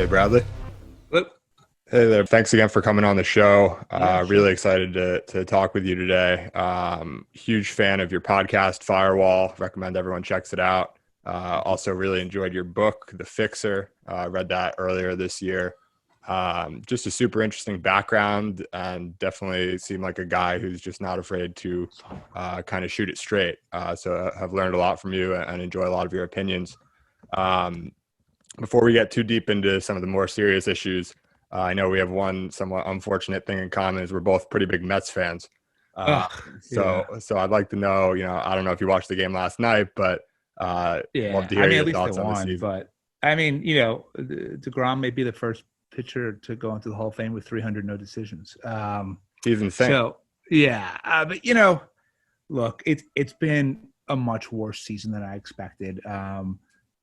Hey, Bradley. Look, Hey there. Thanks again for coming on the show. yeah, Really sure. excited to talk with you today. Huge fan of your podcast, Firewall. Recommend everyone checks it out. Thank you. Also, really enjoyed your book, The Fixer. Read that earlier this year. Just a super interesting background, and definitely seemed like a guy who's just not afraid to kind of shoot it straight. So I've learned a lot from you and enjoy a lot of your opinions. Um, Before we get too deep into some of the more serious issues, I know we have one somewhat unfortunate thing in common is we're both pretty big Mets fans. Uh, Ugh, so, yeah, so I'd like to know, I don't know if you watched the game last night, but love yeah. to I hear mean, at your least they thoughts on the won, season. but I mean, DeGrom may be the first pitcher to go into the Hall of Fame with 300 no decisions. He's insane. So yeah, but look, it's been a much worse season than I expected.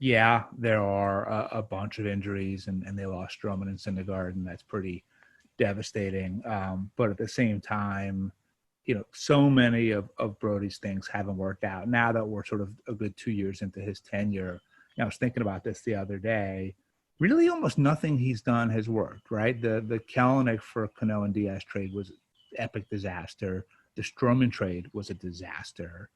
Yeah, there are a bunch of injuries, and they lost Stroman and Syndergaard, and that's pretty devastating. But at the same time, so many of Brody's things haven't worked out. Now that we're sort of a good 2 years into his tenure, I was thinking about this the other day. Really, almost nothing he's done has worked, right? The Kelenic for Cano and Diaz trade was epic disaster. The Stroman trade was a disaster.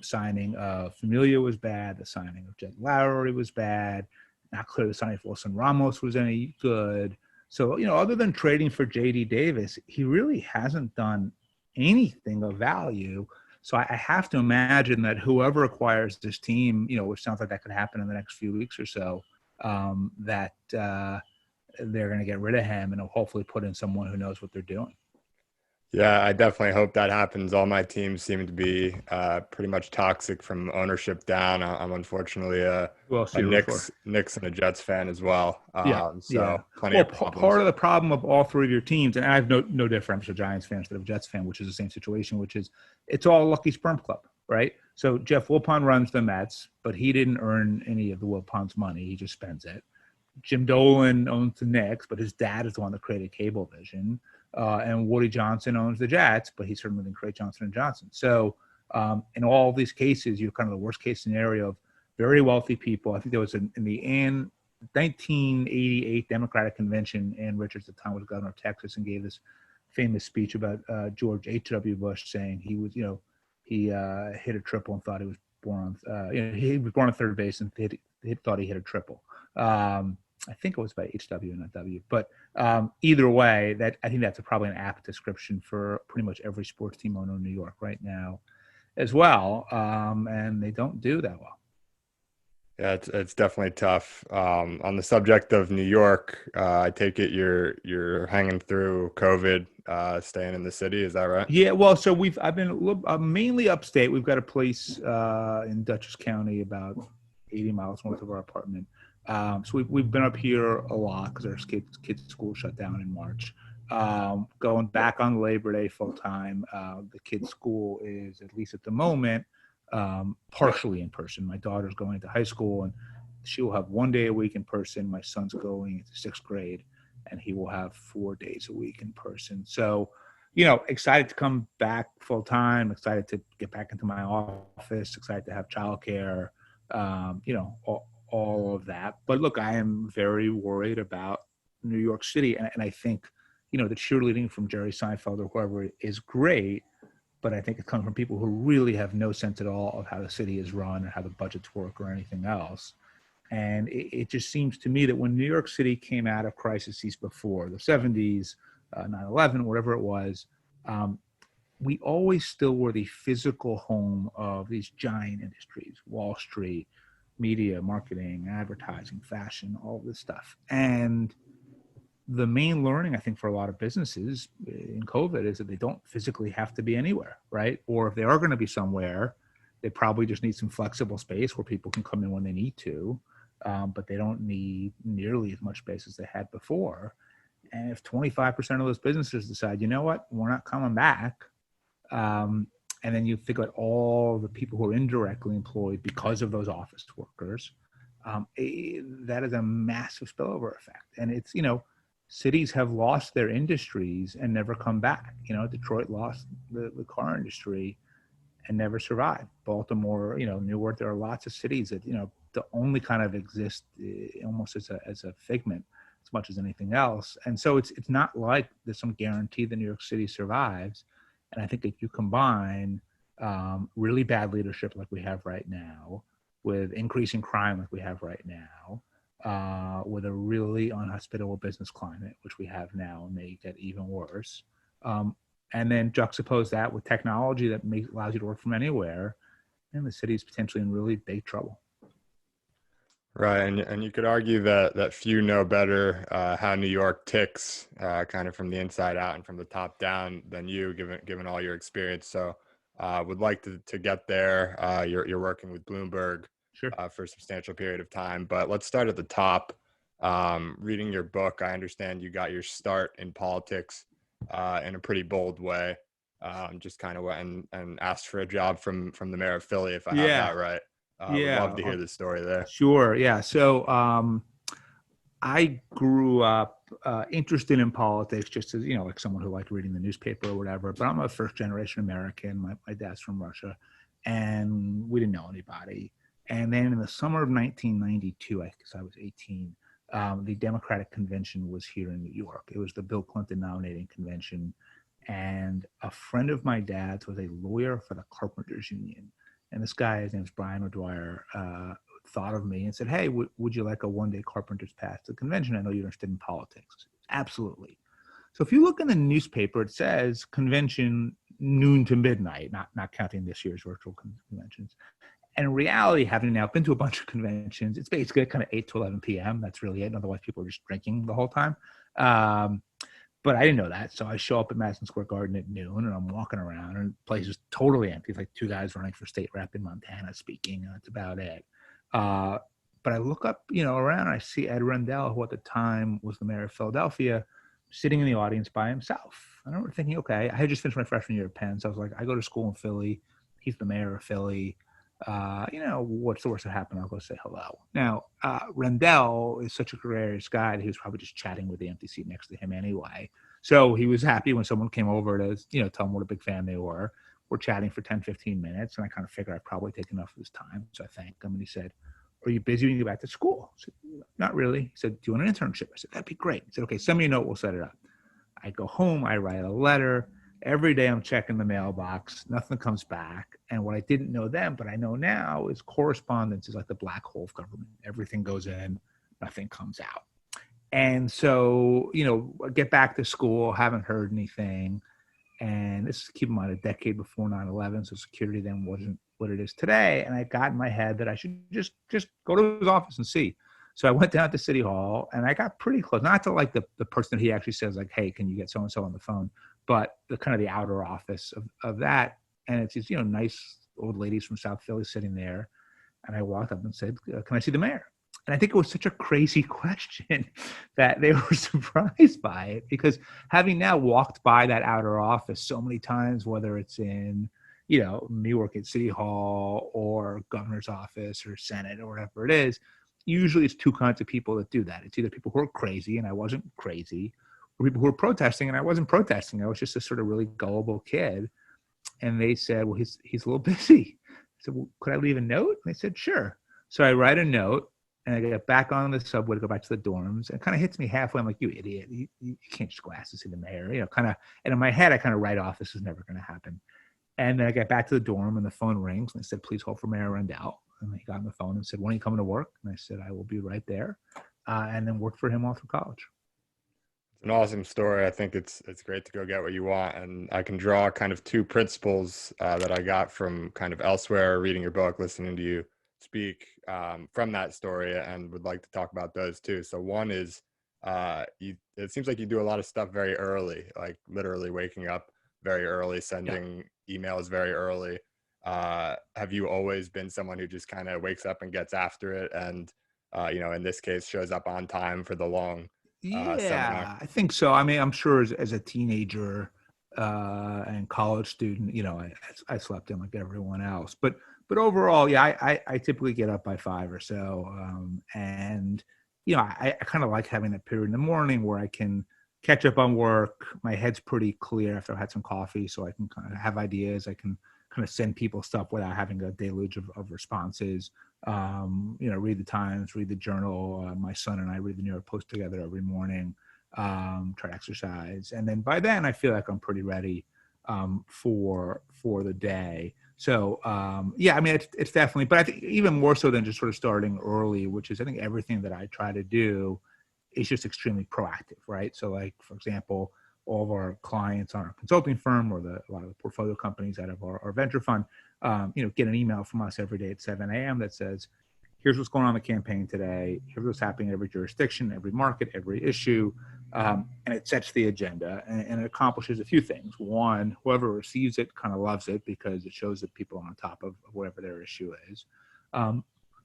Signing of Familia was bad. The signing of Jed Lowry was bad. Not clear the signing of Wilson Ramos was any good. So, other than trading for J.D. Davis, he really hasn't done anything of value. So I have to imagine that whoever acquires this team, which sounds like that could happen in the next few weeks or so, that they're going to get rid of him and hopefully put in someone who knows what they're doing. Yeah, I definitely hope that happens. All my teams seem to be pretty much toxic from ownership down. I'm unfortunately Who else a do you root for? Knicks and a Jets fan as well. Yeah, So yeah. plenty Well, of part problems. of the problem of all three of your teams, and I have no difference. I'm a Giants fan instead of a Jets fan, which is the same situation, which is it's all Lucky Sperm Club, right? So Jeff Wilpon runs the Mets, but he didn't earn any of the Wilpon's money. He just spends it. Jim Dolan owns the Knicks, but his dad is the one that created Cablevision. And Woody Johnson owns the Jets, but he certainly didn't create Johnson and Johnson. So in all these cases, you're kind of the worst case scenario of very wealthy people. I think there was in the 1988 Democratic Convention, Ann Richards at the time was governor of Texas and gave this famous speech about George H.W. Bush saying he was, he hit a triple and thought he was born on, he was born on third base and thought he hit a triple. I think it was by HW, not W. But either way, that I think that's probably an apt description for pretty much every sports team owner in New York right now as well. And they don't do that well. Yeah, it's definitely tough. On the subject of New York, I take it you're hanging through COVID, staying in the city. Is that right? Yeah, well, so I've been mainly upstate. We've got a place in Dutchess County, about 80 miles north of our apartment. So we've been up here a lot because our kids' school shut down in March. Going back on Labor Day full time. The kids' school is, at least at the moment, partially in person. My daughter's going to high school, and she will have 1 day a week in person. My son's going into sixth grade, and he will have 4 days a week in person. So, excited to come back full time. Excited to get back into my office. Excited to have childcare. All of that. But look, I am very worried about New York City. And I think, the cheerleading from Jerry Seinfeld or whoever is great, but I think it comes from people who really have no sense at all of how the city is run or how the budgets work or anything else. And it just seems to me that when New York City came out of crises before, the 70s, 9/11, whatever it was, we always still were the physical home of these giant industries, Wall Street, media, marketing, advertising, fashion, all this stuff. And the main learning, I think, for a lot of businesses in COVID is that they don't physically have to be anywhere, right? Or if they are going to be somewhere, they probably just need some flexible space where people can come in when they need to, but they don't need nearly as much space as they had before. And if 25% of those businesses decide, you know what, we're not coming back, and then you think about all the people who are indirectly employed because of those office workers, that is a massive spillover effect. And it's, cities have lost their industries and never come back. Detroit lost the car industry and never survived. Baltimore, Newark, there are lots of cities that, to only kind of exist almost as a figment as much as anything else. And so it's not like there's some guarantee that New York City survives. And I think if you combine really bad leadership like we have right now with increasing crime like we have right now, with a really unhospitable business climate, which we have now and may get even worse, and then juxtapose that with technology that allows you to work from anywhere, and the city's potentially in really big trouble. Right, and you could argue that few know better how New York ticks, kind of from the inside out and from the top down than you, given all your experience. So, would like to get there. You're working with Bloomberg Sure. For a substantial period of time, but let's start at the top. Reading your book, I understand you got your start in politics in a pretty bold way. Just kind of went and asked for a job from the mayor of Philly, if I have that right. Would love to hear the story there. Sure. Yeah. So I grew up interested in politics, just as, like someone who liked reading the newspaper or whatever. But I'm a first generation American. My dad's from Russia, and we didn't know anybody. And then in the summer of 1992, I guess I was 18, the Democratic convention was here in New York. It was the Bill Clinton nominating convention. And a friend of my dad's was a lawyer for the Carpenters Union. And this guy, his name is Brian O'Dwyer, thought of me and said, hey, would you like a one-day Carpenters pass to the convention? I know you're interested in politics. Absolutely. So if you look in the newspaper, it says convention noon to midnight, not counting this year's virtual conventions. And in reality, having now been to a bunch of conventions, it's basically kind of 8 to 11 p.m. That's really it. Otherwise, people are just drinking the whole time. But I didn't know that. So I show up at Madison Square Garden at noon, and I'm walking around, and the place is totally empty. It's like 2 guys running for state rep in Montana speaking, and that's about it. But I look up, around, and I see Ed Rendell, who at the time was the mayor of Philadelphia, sitting in the audience by himself. I remember thinking, okay, I had just finished my freshman year at Penn, so I was like, I go to school in Philly. He's the mayor of Philly. What's the worst that happened? I'll go say hello. Now, Rendell is such a gregarious guy that he was probably just chatting with the empty seat next to him anyway. So he was happy when someone came over to, tell him what a big fan they were. We're chatting for 10, 15 minutes, and I kind of figured I'd probably take enough of his time. So I thanked him, and he said, are you busy when you get back to school? I said, not really. He said, do you want an internship? I said, that'd be great. He said, okay, send me a note. We'll set it up. I go home. I write a letter. Every day I'm checking the mailbox. Nothing comes back. And what I didn't know then, but I know now, is correspondence is like the black hole of government. Everything goes in, nothing comes out. And so, I get back to school, haven't heard anything. And this is, keep in mind, a decade before 9/11, so security then wasn't what it is today. And I got in my head that I should just go to his office and see. So I went down to City Hall, and I got pretty close, not to like the person that he actually says, like, hey, can you get so-and-so on the phone, but the kind of the outer office of that. And it's these, nice old ladies from South Philly sitting there. And I walked up and said, can I see the mayor? And I think it was such a crazy question that they were surprised by it, because having now walked by that outer office so many times, whether it's in, New York at City Hall or governor's office or Senate or whatever it is, usually it's two kinds of people that do that. It's either people who are crazy, and I wasn't crazy, or people who are protesting, and I wasn't protesting. I was just a sort of really gullible kid. And they said, well, he's a little busy. I said, well, could I leave a note? And they said, sure. So I write a note, and I get back on the subway to go back to the dorms. And it kind of hits me halfway. I'm like, you idiot. You can't just go ask to see the mayor, kind of. And in my head, I kind of write off, this is never going to happen. And then I get back to the dorm, and the phone rings, and they said, please hold for Mayor Rendell. And he got on the phone and said, when are you coming to work? And I said, I will be right there. And then worked for him all through college. It's an awesome story. I think it's great to go get what you want. And I can draw kind of two principles that I got from kind of elsewhere, reading your book, listening to you speak from that story, and would like to talk about those too. So one is it seems like you do a lot of stuff very early, like literally waking up very early, sending emails very early. Have you always been someone who just kind of wakes up and gets after it, and in this case shows up on time for the long seminar? I think so. I mean, I'm sure as a teenager and college student, I slept in like everyone else, but overall, I typically get up by 5 or so. And I kind of like having that period in the morning where I can catch up on work. My head's pretty clear after I've had some coffee, so I can kind of have ideas. I can kind of send people stuff without having a deluge of responses. Read the Times, read the Journal. My son and I read the New York Post together every morning. Try to exercise, and then by then I feel like I'm pretty ready for the day. So it's definitely, but I think even more so than just sort of starting early, which is I think everything that I try to do is just extremely proactive, right? So like, for example, all of our clients on our consulting firm or a lot of the portfolio companies out of our venture fund, get an email from us every day at 7 a.m. that says, here's what's going on in the campaign today. Here's what's happening in every jurisdiction, every market, every issue. And it sets the agenda and it accomplishes a few things. One, whoever receives it kind of loves it because it shows that people are on top of whatever their issue is.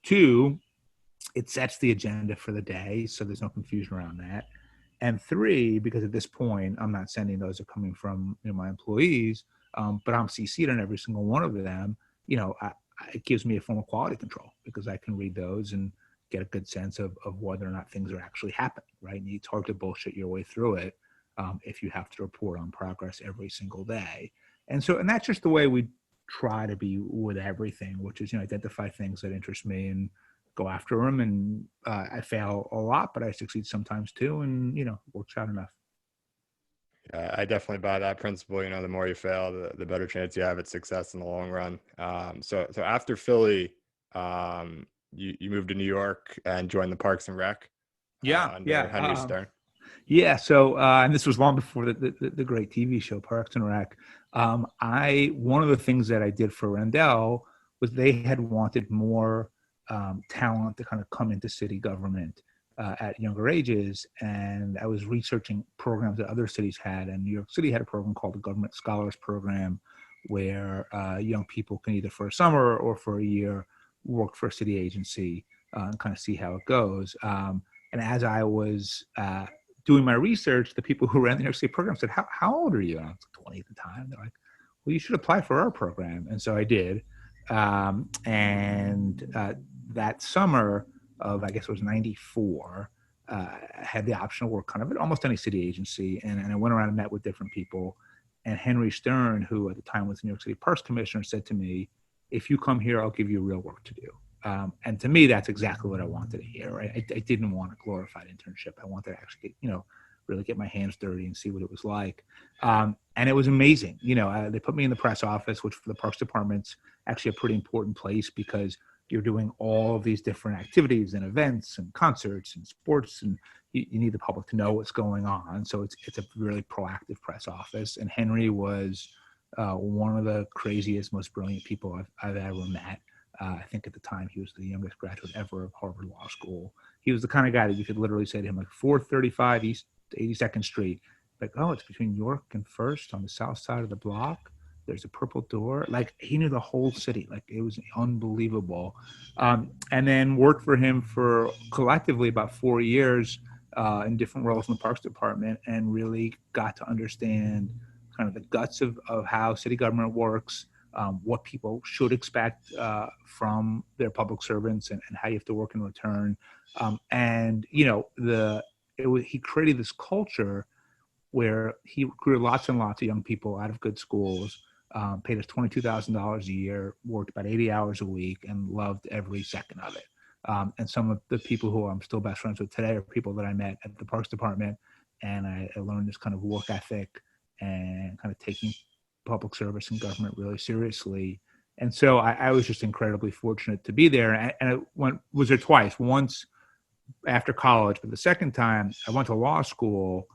Two, it sets the agenda for the day, so there's no confusion around that. And three, because at this point, I'm not sending those that are coming from my employees, but I'm CC'd on every single one of them, it gives me a form of quality control because I can read those and get a good sense of whether or not things are actually happening, right? And it's hard to bullshit your way through it if you have to report on progress every single day. And that's just the way we try to be with everything, which is, identify things that interest me and go after them. And I fail a lot, but I succeed sometimes too. And, works out enough. Yeah, I definitely buy that principle. The more you fail, the better chance you have at success in the long run. So after Philly, you moved to New York and joined the Parks and Rec. Under Henry Stern. Yeah. So, and this was long before the great TV show Parks and Rec. One of the things that I did for Rendell was they had wanted more talent to kind of come into city government at younger ages. And I was researching programs that other cities had. And New York City had a program called the Government Scholars Program, where young people can either for a summer or for a year work for a city agency and kind of see how it goes. And as I was doing my research, the people who ran the New York City program said, how old are you? And I was 20 at the time. They're like, well, you should apply for our program. And so I did. That summer of, I guess it was 94, I had the option to work kind of at almost any city agency. And I went around and met with different people. And Henry Stern, who at the time was the New York City Parks Commissioner, said to me, if you come here, I'll give you real work to do. And to me, that's exactly what I wanted to hear. Right? I didn't want a glorified internship. I wanted to actually, really get my hands dirty and see what it was like. And it was amazing. They put me in the press office, which for the Parks Department's actually a pretty important place because you're doing all of these different activities and events and concerts and sports, and you need the public to know what's going on. So it's a really proactive press office. And Henry was one of the craziest, most brilliant people I've ever met. I think at the time he was the youngest graduate ever of Harvard Law School. He was the kind of guy that you could literally say to him, like 435 East 82nd Street, like, oh, it's between York and First on the south side of the block. There's a purple door. Like, he knew the whole city. Like, it was unbelievable. And then worked for him for collectively about 4 years in different roles in the Parks Department, and really got to understand kind of the guts of how city government works, what people should expect from their public servants, and how you have to work in return. He created this culture where he grew lots and lots of young people out of good schools, paid us $22,000 a year, worked about 80 hours a week, and loved every second of it. And some of the people who I'm still best friends with today are people that I met at the Parks Department, and I learned this kind of work ethic and kind of taking public service and government really seriously. And so I was just incredibly fortunate to be there. And I was there twice. Once after college, but the second time I went to law school,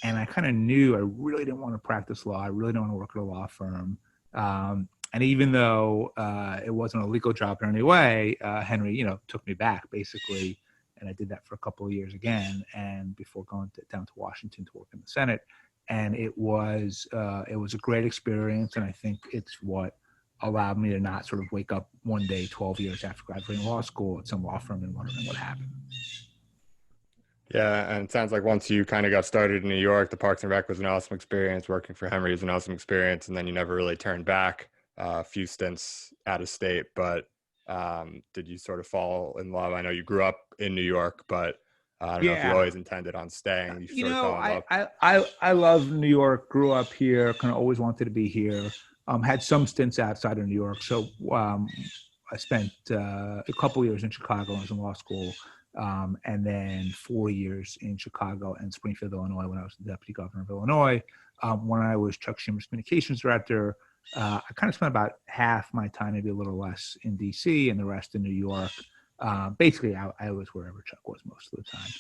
and I kind of knew I really didn't want to practice law. I really didn't want to work at a law firm. And even though it wasn't a legal job in any way, Henry, took me back basically. And I did that for a couple of years again, and before going down to Washington to work in the Senate. And it was a great experience. And I think it's what allowed me to not sort of wake up one day 12 years after graduating law school at some law firm and wondering what happened. Yeah, and it sounds like once you kind of got started in New York, the Parks and Rec was an awesome experience. Working for Henry was an awesome experience, and then you never really turned back. A few stints out of state, but did you sort of fall in love? I know you grew up in New York, but I don't know if you always intended on staying. You sort of fell in love. I love New York. Grew up here. Kind of always wanted to be here. Had some stints outside of New York. So I spent a couple years in Chicago when I was in law school, and then 4 years in Chicago and Springfield, Illinois, when I was the deputy governor of Illinois. When I was Chuck Schumer's communications director, I kind of spent about half my time, maybe a little less, in D.C. and the rest in New York. Basically, I was wherever Chuck was most of the time.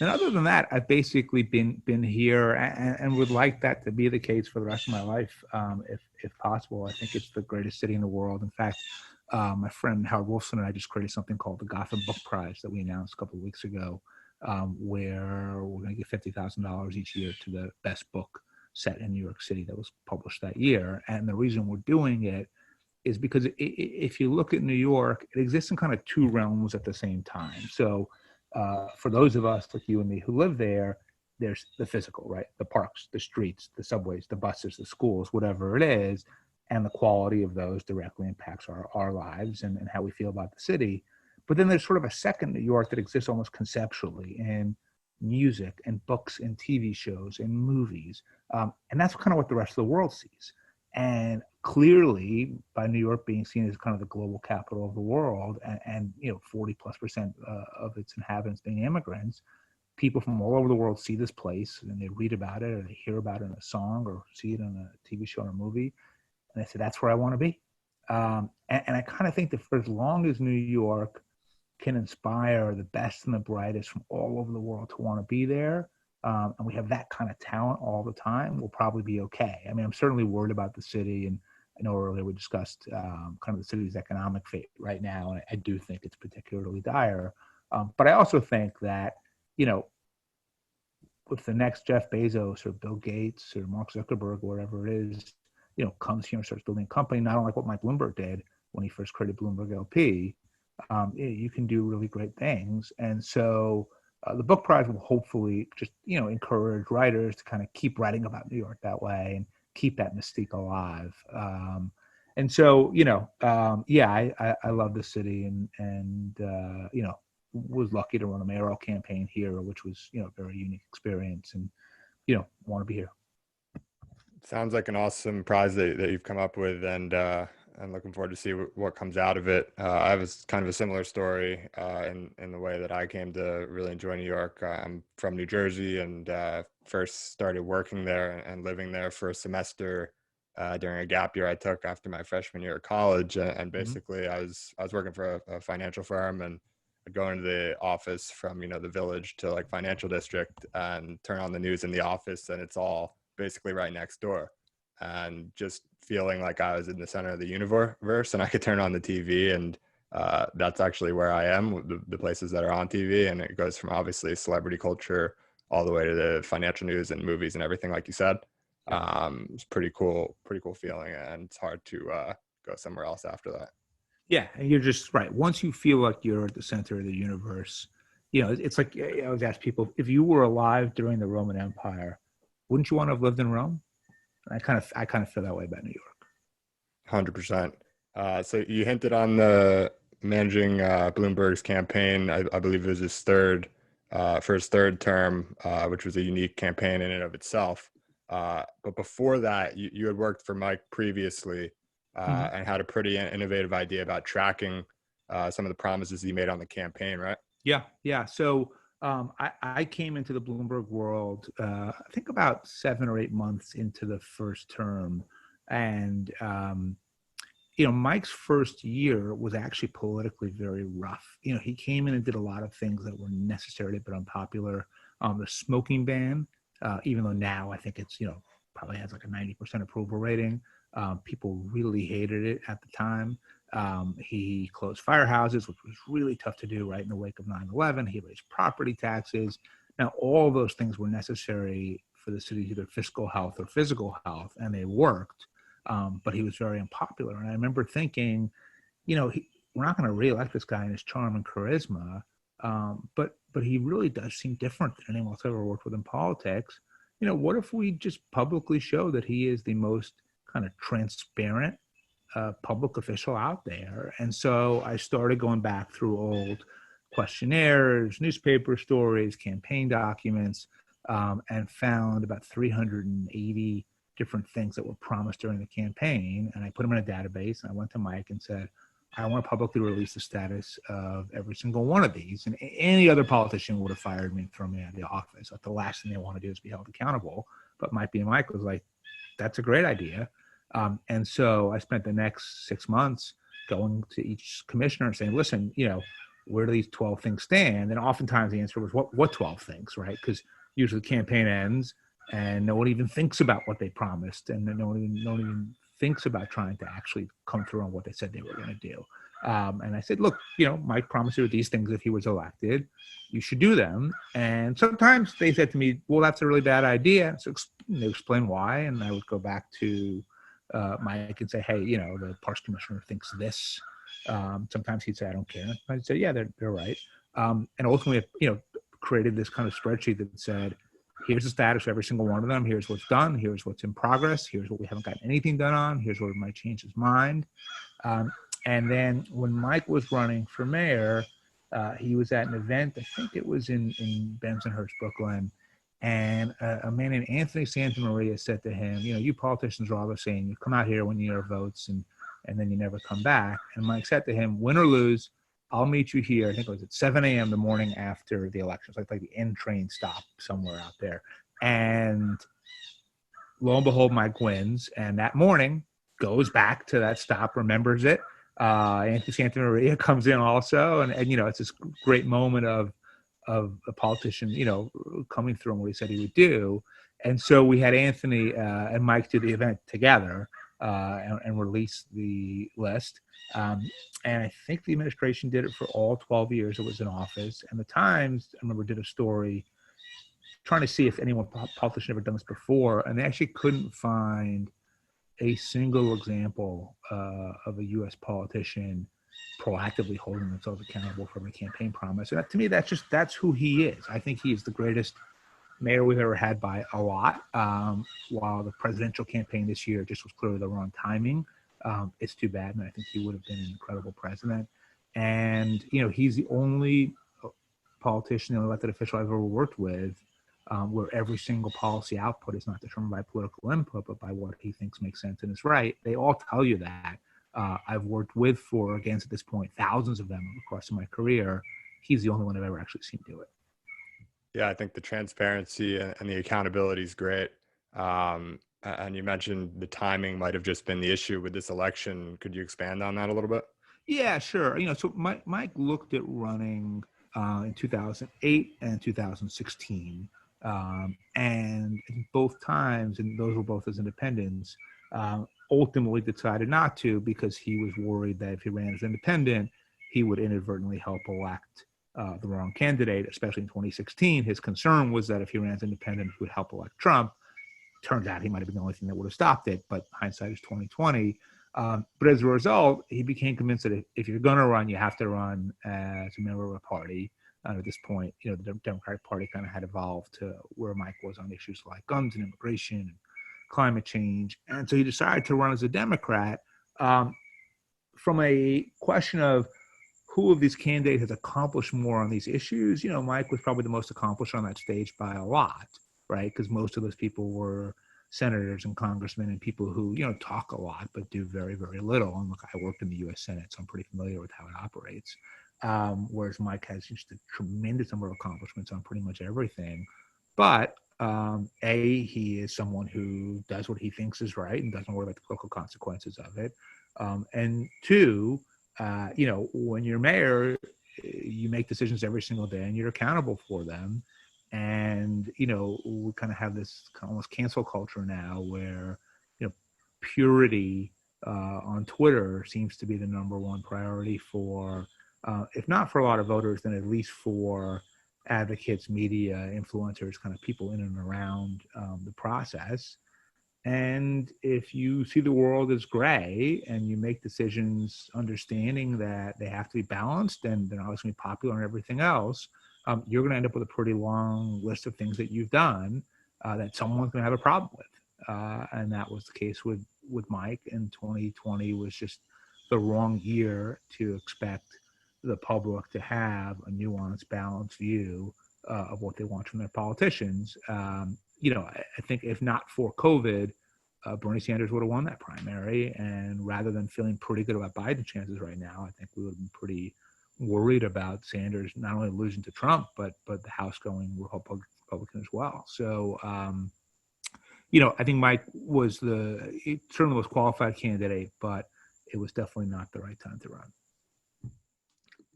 And other than that, I've basically been here and would like that to be the case for the rest of my life, if possible. I think it's the greatest city in the world. In fact, my friend Howard Wolfson and I just created something called the Gotham Book Prize that we announced a couple of weeks ago, where we're going to give $50,000 each year to the best book set in New York City that was published that year. And the reason we're doing it is because if you look at New York, it exists in kind of two realms at the same time. So for those of us like you and me who live there, there's the physical, right? The parks, the streets, the subways, the buses, the schools, whatever it is. And the quality of those directly impacts our lives and how we feel about the city. But then there's sort of a second New York that exists almost conceptually in music and books and TV shows and movies. And that's kind of what the rest of the world sees. And clearly, by New York being seen as kind of the global capital of the world, and 40+% of its inhabitants being immigrants, people from all over the world see this place and they read about it or they hear about it in a song or see it in a TV show or a movie. And I said, that's where I want to be. And I kind of think that for as long as New York can inspire the best and the brightest from all over the world to want to be there, and we have that kind of talent all the time, we'll probably be okay. I mean, I'm certainly worried about the city. And I know earlier we discussed kind of the city's economic fate right now. And I do think it's particularly dire. But I also think that, if the next Jeff Bezos or Bill Gates or Mark Zuckerberg or whatever it is, comes here and starts building a company, not unlike what Mike Bloomberg did when he first created Bloomberg LP, you can do really great things. And so the book prize will hopefully just, encourage writers to kind of keep writing about New York that way and keep that mystique alive. And so, I love the city and was lucky to run a mayoral campaign here, which was, a very unique experience, and, want to be here. Sounds like an awesome prize that you've come up with, and I'm looking forward to see what comes out of it. I have kind of a similar story in the way that I came to really enjoy New York. I'm from New Jersey, and first started working there and living there for a semester during a gap year I took after my freshman year of college. And basically, I was working for a financial firm, and I'd go into the office from the village to like financial district and turn on the news in the office, and it's all basically right next door, and just feeling like I was in the center of the universe and I could turn on the TV, and that's actually where I am, the places that are on TV. And it goes from obviously celebrity culture all the way to the financial news and movies and everything, like you said. It's pretty cool feeling, and it's hard to go somewhere else after that. Yeah, and you're just right. Once you feel like you're at the center of the universe, it's like I always ask people, if you were alive during the Roman Empire, wouldn't you want to have lived in Rome? I kind of feel that way about New York. 100%. So you hinted on the managing Bloomberg's campaign. I believe it was his for his third term, which was a unique campaign in and of itself. But before that, you had worked for Mike previously and had a pretty innovative idea about tracking some of the promises he made on the campaign, right? Yeah. So I came into the Bloomberg world, I think about 7 or 8 months into the first term. And, Mike's first year was actually politically very rough. He came in and did a lot of things that were necessary but unpopular. The smoking ban, even though now I think it's, probably has like a 90% approval rating. People really hated it at the time. He closed firehouses, which was really tough to do right in the wake of 9/11. He raised property taxes. Now, all those things were necessary for the city's either fiscal health or physical health, and they worked. But he was very unpopular. And I remember thinking, we're not going to reelect this guy in his charm and charisma, but he really does seem different than anyone else I've ever worked with in politics. What if we just publicly show that he is the most kind of transparent public official out there? And so I started going back through old questionnaires, newspaper stories, campaign documents, and found about 380 different things that were promised during the campaign, and I put them in a database, and I went to Mike and said, I want to publicly release the status of every single one of these. And any other politician would have fired me and thrown me out of the office. Like, the last thing they want to do is be held accountable. But Mike being Mike was like, that's a great idea. And so I spent the next 6 months going to each commissioner and saying, listen, where do these 12 things stand? And oftentimes the answer was, what 12 things, right? Because usually the campaign ends and no one even thinks about what they promised, and no one even thinks about trying to actually come through on what they said they were going to do. And I said, look, Mike promised you these things if he was elected. You should do them. And sometimes they said to me, well, that's a really bad idea. So they explain why. And I would go back to Mike and say, hey, the Parks Commissioner thinks this. Sometimes he'd say, I don't care. I'd say, yeah, they're right. And ultimately, created this kind of spreadsheet that said, here's the status of every single one of them. Here's what's done. Here's what's in progress. Here's what we haven't gotten anything done on. Here's where we might change his mind. And then when Mike was running for mayor, he was at an event, I think it was in Bensonhurst, Brooklyn. And a man named Anthony Santamaria said to him, you politicians are always saying you come out here when you hear votes and then you never come back. And Mike said to him, win or lose, I'll meet you here. I think it was at 7 a.m. the morning after the election. It's like the end train stop somewhere out there. And lo and behold, Mike wins. And that morning goes back to that stop, remembers it. Anthony Santamaria comes in also. And it's this great moment of a politician, coming through on what he said he would do. And so we had Anthony and Mike do the event together and release the list. And I think the administration did it for all 12 years it was in office. And the Times, I remember, did a story trying to see if anyone politician ever done this before. And they actually couldn't find a single example of a U.S. politician proactively holding themselves accountable for a campaign promise. And to me, that's who he is. I think he is the greatest mayor we've ever had by a lot. While the presidential campaign this year just was clearly the wrong timing. It's too bad, and I think he would have been an incredible president. And he's the only politician, elected official I've ever worked with, where every single policy output is not determined by political input, but by what he thinks makes sense and is right. They all tell you that. I've worked with for, against at this point, thousands of them over the course of my career. He's the only one I've ever actually seen do it. Yeah, I think the transparency and the accountability is great. And you mentioned the timing might have just been the issue with this election. Could you expand on that a little bit? Yeah, sure. So Mike looked at running in 2008 and 2016. And both times, and those were both as independents, ultimately decided not to because he was worried that if he ran as independent, he would inadvertently help elect the wrong candidate, especially in 2016. His concern was that if he ran as independent, he would help elect Trump. Turns out he might have been the only thing that would have stopped it, but hindsight is 2020. But as a result, he became convinced that if you're going to run, you have to run as a member of a party. At this point, the Democratic Party kind of had evolved to where Mike was on issues like guns and immigration and climate change. And so he decided to run as a Democrat. From a question of who of these candidates has accomplished more on these issues, Mike was probably the most accomplished on that stage by a lot, right? Because most of those people were senators and congressmen and people who, talk a lot but do very, very little. And look, I worked in the U.S. Senate, so I'm pretty familiar with how it operates. Whereas Mike has just a tremendous number of accomplishments on pretty much everything. But he is someone who does what he thinks is right and doesn't worry about the political consequences of it. And two, when you're mayor, you make decisions every single day and you're accountable for them. And, we kind of have this almost cancel culture now where, purity on Twitter seems to be the number one priority for, if not for a lot of voters, then at least for advocates, media, influencers, kind of people in and around the process. And if you see the world as gray and you make decisions understanding that they have to be balanced and they're not always going to be popular and everything else, you're going to end up with a pretty long list of things that you've done that someone's going to have a problem with. And that was the case with Mike. And 2020 was just the wrong year to expect the public to have a nuanced, balanced view of what they want from their politicians. I think if not for COVID, Bernie Sanders would have won that primary. And rather than feeling pretty good about Biden's chances right now, I think we would have been pretty worried about Sanders not only losing to Trump, but the House going Republican as well. So, I think Mike was certainly the most qualified candidate, but it was definitely not the right time to run.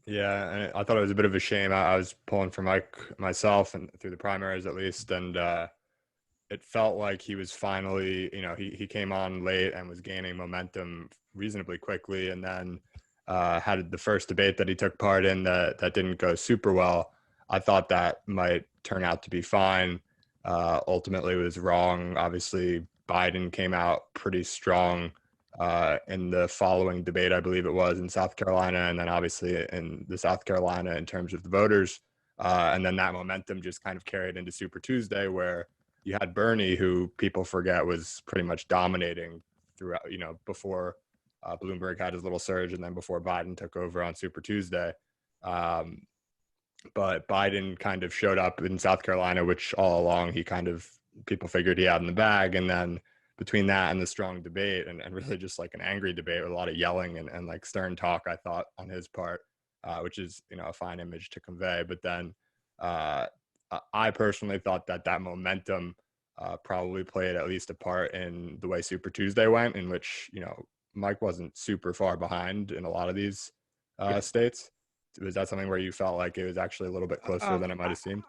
Yeah, and I thought it was a bit of a shame. I was pulling for Mike myself, and through the primaries at least, and it felt like he was finally, he came on late and was gaining momentum reasonably quickly, and then had the first debate that he took part in that didn't go super well. I thought that might turn out to be fine. Ultimately, it was wrong. Obviously, Biden came out pretty strong in the following debate, I believe it was, in South Carolina, and then obviously in the South Carolina in terms of the voters. And then that momentum just kind of carried into Super Tuesday, where you had Bernie, who people forget was pretty much dominating throughout, before Bloomberg had his little surge, and then before Biden took over on Super Tuesday. But Biden kind of showed up in South Carolina, which all along people figured he had in the bag. And then between that and the strong debate and really just like an angry debate with a lot of yelling and like stern talk, I thought on his part, which is, a fine image to convey. But then I personally thought that momentum probably played at least a part in the way Super Tuesday went, in which, Mike wasn't super far behind in a lot of these states. Was that something where you felt like it was actually a little bit closer than it might have seemed?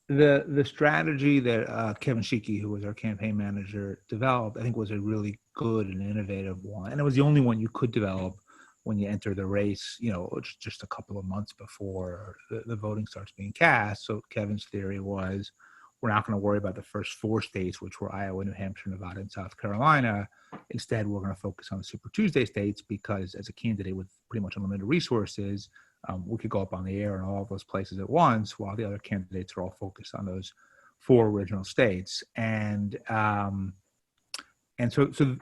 The strategy that Kevin Sheekey, who was our campaign manager, developed, I think was a really good and innovative one. And it was the only one you could develop when you enter the race, just a couple of months before the voting starts being cast. So Kevin's theory was, we're not going to worry about the first 4 states, which were Iowa, New Hampshire, Nevada, and South Carolina. Instead, we're going to focus on the Super Tuesday states, because as a candidate with pretty much unlimited resources, we could go up on the air in all of those places at once, while the other candidates are all focused on those 4 original states. And so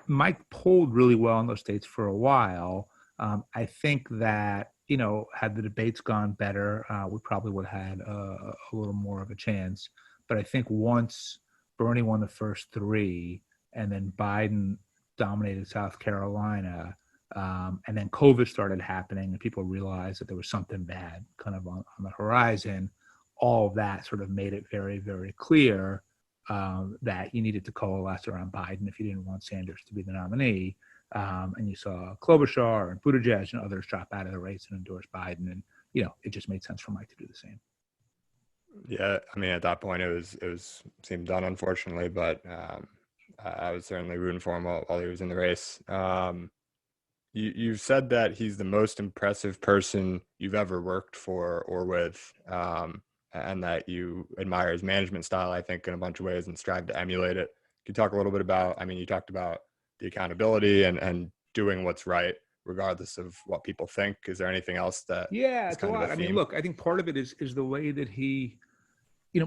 Mike polled really well in those states for a while. I think that, had the debates gone better, we probably would have had a little more of a chance. But I think once Bernie won the first 3, and then Biden dominated South Carolina, and then COVID started happening, and people realized that there was something bad kind of on the horizon, all of that sort of made it very, very clear that you needed to coalesce around Biden if you didn't want Sanders to be the nominee. And you saw Klobuchar and Buttigieg and others drop out of the race and endorse Biden. And, it just made sense for Mike to do the same. Yeah, I mean, at that point, it seemed done, unfortunately, but I was certainly rooting for him while he was in the race. You've said that he's the most impressive person you've ever worked for or with, and that you admire his management style, I think, in a bunch of ways, and strive to emulate it. Can you talk a little bit about, you talked about the accountability and doing what's right, regardless of what people think. Is there anything else that? Yeah, it's a lot. I mean, look, I think part of it is the way that he,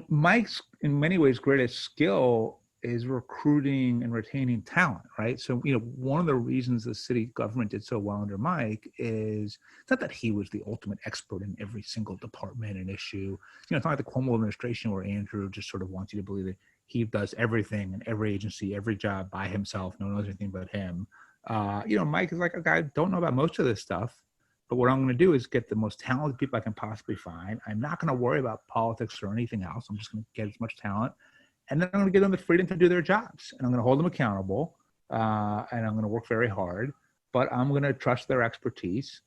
Mike's in many ways greatest skill is recruiting and retaining talent, right? So, one of the reasons the city government did so well under Mike is it's not that he was the ultimate expert in every single department and issue. It's not like the Cuomo administration where Andrew just sort of wants you to believe that he does everything in every agency, every job by himself. No one knows anything but him. Mike is like, okay, I don't know about most of this stuff, but what I'm going to do is get the most talented people I can possibly find. I'm not going to worry about politics or anything else. I'm just going to get as much talent. And then I'm going to give them the freedom to do their jobs. And I'm going to hold them accountable. And I'm going to work very hard. But I'm going to trust their expertise.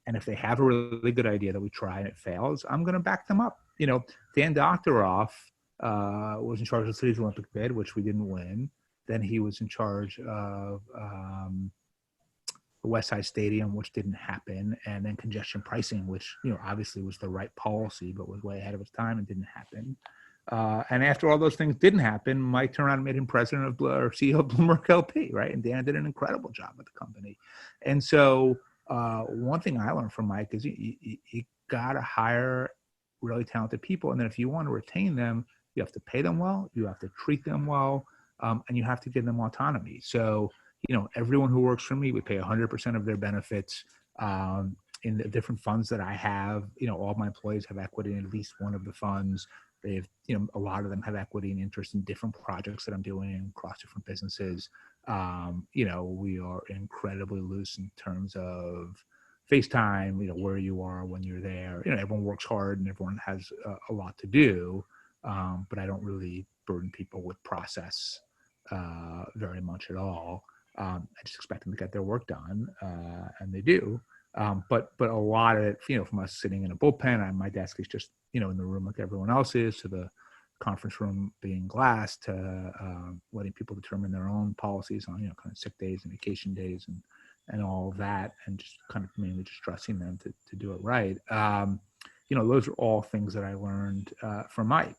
And if they have a really good idea that we try and it fails, I'm going to back them up. Dan Doctoroff was in charge of the city's Olympic bid, which we didn't win. Then he was in charge of the West Side Stadium, which didn't happen, and then congestion pricing, which obviously was the right policy, but was way ahead of its time and didn't happen. And after all those things didn't happen, Mike turned around and made him president of or CEO of Bloomberg LP, right? And Dan did an incredible job at the company. And so one thing I learned from Mike is you got to hire really talented people, and then if you want to retain them, you have to pay them well, you have to treat them well, and you have to give them autonomy. So everyone who works for me, we pay 100% of their benefits in the different funds that I have. All of my employees have equity in at least one of the funds. They've, a lot of them have equity and interest in different projects that I'm doing across different businesses. We are incredibly loose in terms of FaceTime, where you are when you're there. Everyone works hard and everyone has a lot to do, but I don't really burden people with process very much at all. I just expect them to get their work done, and they do. But a lot of it, from us sitting in a bullpen, my desk is just, in the room like everyone else is, to the conference room being glass, to letting people determine their own policies on, kind of sick days and vacation days and all of that, and just kind of mainly just trusting them to do it right. Those are all things that I learned from Mike.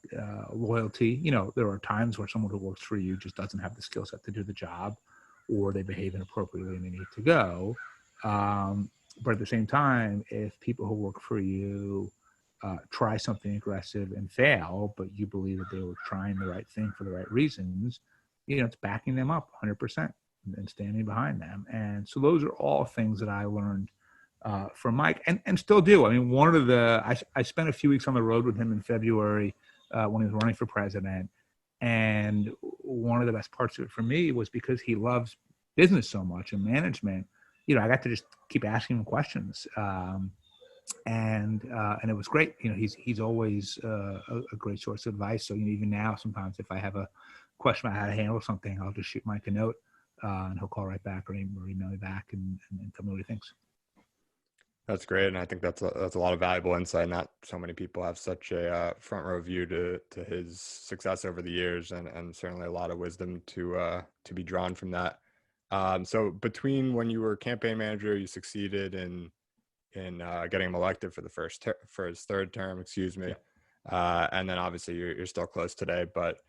Loyalty, there are times where someone who works for you just doesn't have the skill set to do the job, or they behave inappropriately and they need to go. But at the same time, if people who work for you try something aggressive and fail, but you believe that they were trying the right thing for the right reasons, it's backing them up 100% and standing behind them. And so those are all things that I learned from Mike and still do. I mean, I spent a few weeks on the road with him in February when he was running for president. And one of the best parts of it for me was because he loves business so much and management. I got to just keep asking him questions, and it was great. He's always a great source of advice. So even now, sometimes if I have a question about how to handle something, I'll just shoot Mike a note, and he'll call right back or email me back and tell me what he thinks. That's great, and I think that's a lot of valuable insight. Not so many people have such a front row view to his success over the years, and certainly a lot of wisdom to be drawn from that. So between when you were campaign manager, you succeeded in getting him elected for his third term, excuse me. Yeah. And then obviously you're still close today, but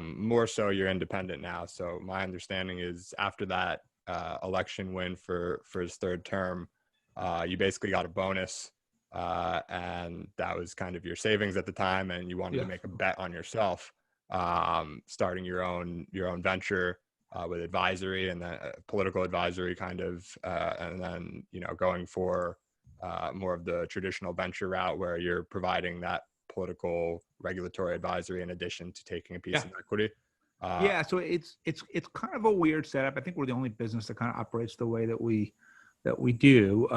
more so you're independent now. So my understanding is after that election win for his third term, you basically got a bonus, and that was kind of your savings at the time, and you wanted to make a bet on yourself, starting your own venture with advisory and then political advisory kind of, and then going for more of the traditional venture route where you're providing that political regulatory advisory in addition to taking a piece of equity. So it's kind of a weird setup. I think we're the only business that kind of operates the way that we do.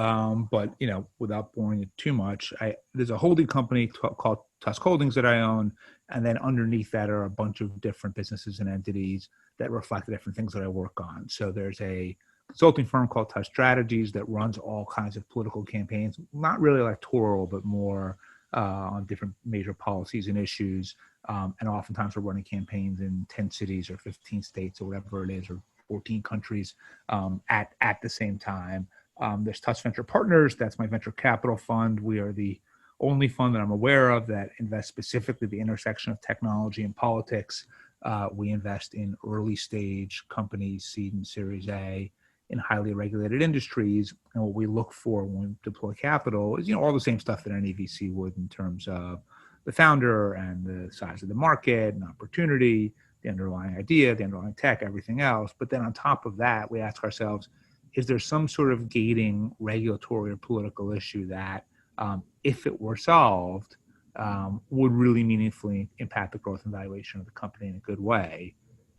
But without boring it too much, there's a holding company called Tusk Holdings that I own, and then underneath that are a bunch of different businesses and entities that reflect the different things that I work on. So there's a consulting firm called Tusk Strategies that runs all kinds of political campaigns, not really electoral, but more on different major policies and issues. And oftentimes we're running campaigns in 10 cities or 15 states or whatever it is, or 14 countries at the same time. There's Tusk Venture Partners. That's my venture capital fund. We are the only fund that I'm aware of that invests specifically the intersection of technology and politics. We invest in early stage companies, seed and Series A, in highly regulated industries. And what we look for when we deploy capital is, all the same stuff that any VC would in terms of the founder and the size of the market and opportunity, the underlying idea, the underlying tech, everything else. But then on top of that, we ask ourselves, is there some sort of gating regulatory or political issue that, if it were solved, would really meaningfully impact the growth and valuation of the company in a good way?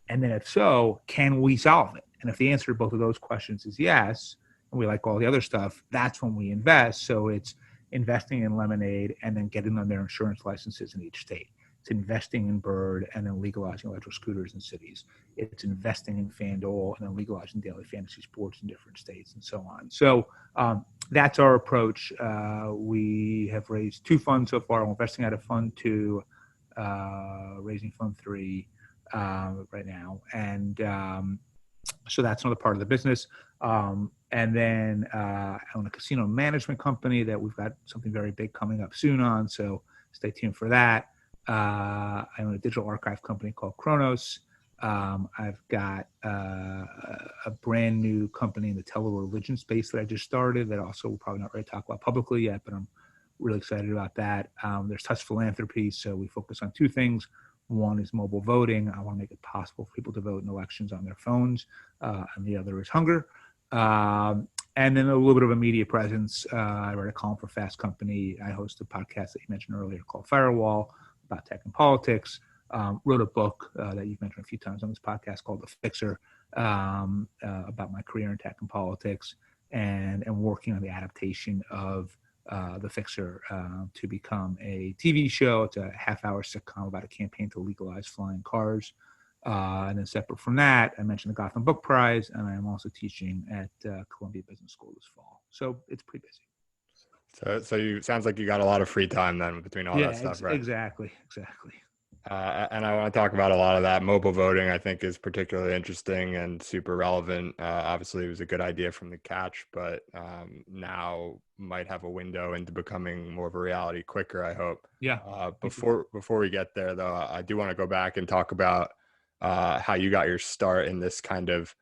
And then if so, can we solve it? And if the answer to both of those questions is yes, and we like all the other stuff, that's when we invest. So it's investing in Lemonade and then getting them their insurance licenses in each state. It's investing in Bird and then legalizing electric scooters in cities. It's investing in FanDuel and then legalizing daily fantasy sports in different states and so on. So that's our approach. We have raised 2 funds so far. We're investing out of Fund 2, raising Fund 3 right now. And so that's another part of the business. And then I own a casino management company that we've got something very big coming up soon on. So stay tuned for that. I own a digital archive company called Kronos. I've got a brand new company in the tele-religion space that I just started that also we're probably not ready to talk about publicly yet, but I'm really excited about that. There's Tusk Philanthropies. So we focus on 2 things. One is mobile voting. I want to make it possible for people to vote in elections on their phones. And the other is hunger. And then a little bit of a media presence. I write a column for Fast Company. I host a podcast that you mentioned earlier called Firewall. about tech and politics. Wrote a book that you've mentioned a few times on this podcast called The Fixer, about my career in tech and politics, and working on the adaptation of The Fixer to become a TV show. It's a half-hour sitcom about a campaign to legalize flying cars. And then separate from that, I mentioned the Gotham Book Prize, and I am also teaching at Columbia Business School this fall. So it's pretty busy. So you sounds like you got a lot of free time then between all that stuff, right? Exactly. And I want to talk about a lot of that. Mobile voting, I think, is particularly interesting and super relevant. Obviously, it was a good idea from the catch, but now might have a window into becoming more of a reality quicker, I hope. Yeah. Before we get there, though, I do want to go back and talk about how you got your start in this kind of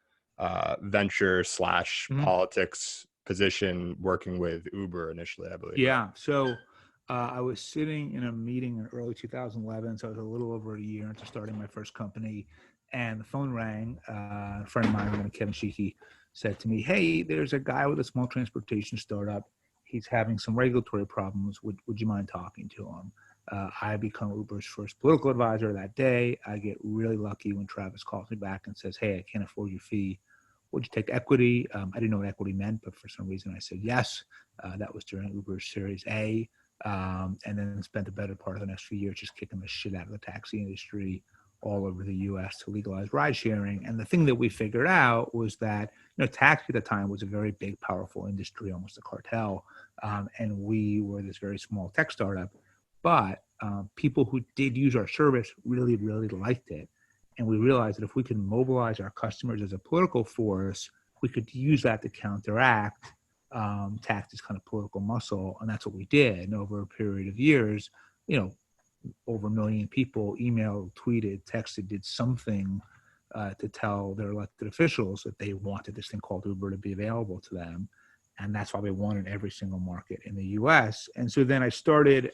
venture / politics position, working with Uber initially, I believe. Yeah. So I was sitting in a meeting in early 2011, so it was a little over a year into starting my first company, and the phone rang. A friend of mine, Kevin Sheehy, said to me, "Hey, there's a guy with a small transportation startup. He's having some regulatory problems. Would you mind talking to him?" I become Uber's first political advisor that day. I get really lucky when Travis calls me back and says, "Hey, I can't afford your fee. Would you take equity?" I didn't know what equity meant, but for some reason I said yes. That was during Uber's Series A. And then spent the better part of the next few years just kicking the shit out of the taxi industry all over the U.S. to legalize ride sharing. And the thing that we figured out was that, taxi at the time was a very big, powerful industry, almost a cartel. And we were this very small tech startup. But people who did use our service really, really liked it. And we realized that if we could mobilize our customers as a political force, we could use that to counteract taxi's kind of political muscle. And that's what we did. And over a period of years, over 1 million people emailed, tweeted, texted, did something to tell their elected officials that they wanted this thing called Uber to be available to them. And that's why we won in every single market in the US. And so then I started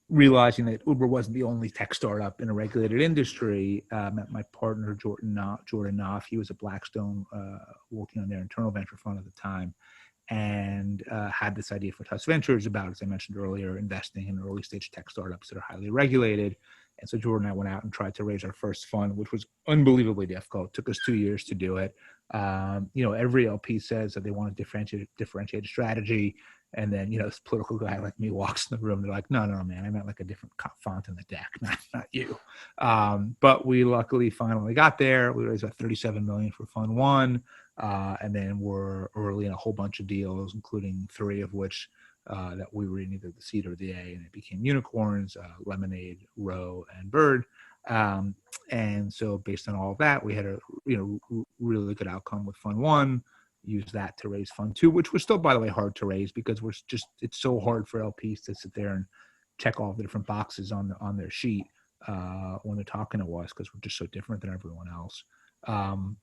realizing that Uber wasn't the only tech startup in a regulated industry. Met my partner, Jordan Knopf. He was at Blackstone working on their internal venture fund at the time, and had this idea for Tusk Ventures about, as I mentioned earlier, investing in early stage tech startups that are highly regulated. And so Jordan and I went out and tried to raise our first fund, which was unbelievably difficult. It took us 2 years to do it. Every LP says that they want a differentiated strategy. And then, this political guy like me walks in the room. They're like, no, man, I meant like a different font in the deck, not you. But we luckily finally got there. We raised about $37 million for Fund 1. And then we're early in a whole bunch of deals, including 3 of which that we were in either the seed or the A, and it became unicorns, Lemonade, Row, and Bird. And so based on all of that, we had a really good outcome with Fund 1. Use that to raise Fund 2, which was still, by the way, hard to raise because it's so hard for LPs to sit there and check all the different boxes on their sheet when they're talking to us, because we're just so different than everyone else.